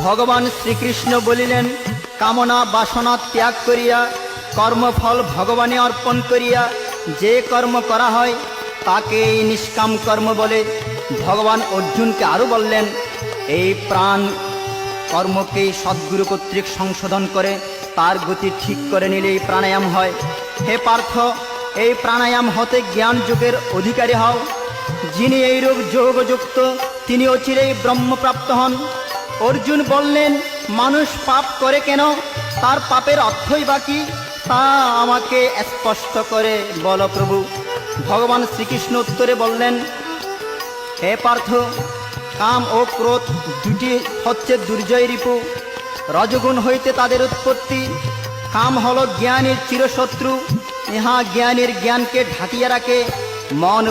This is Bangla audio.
ভগবান শ্রীকৃষ্ণ বলিলেন, কামনা বাসনা ত্যাগ করিয়া কর্মফল ভগবানে অর্পণ করিয়া যে কর্ম করা হয় তাকে নিষ্কাম কর্ম বলে। ভগবান অর্জুনকে আরও বললেন, এই প্রাণ কর্মকে সদ্গুরু কর্তৃক সংশোধন করে তার গতি ঠিক করে নিলেই প্রাণায়াম হয়। হে পার্থ, এই প্রাণায়াম হতে জ্ঞান যোগের অধিকারী হও। যিনি এইরূপ যোগযুক্ত তিনি অচিরেই ব্রহ্মপ্রাপ্ত হন। অর্জুন বললেন, মানুষ পাপ করে কেন? তার পাপের অর্থই বা কি? তা আমাকে স্পষ্ট করে বলো প্রভু। ভগবান শ্রীকৃষ্ণ উত্তরে বললেন, হে পার্থ, কাম ও ক্রোধ দুটি হচ্ছে দুর্জয় রিপু। রজগুণ হইতে তাদের উৎপত্তি। কাম হল জ্ঞানের চিরশত্রু, ইহা জ্ঞানের জ্ঞানকে ঢাকিয়া রাখে। মন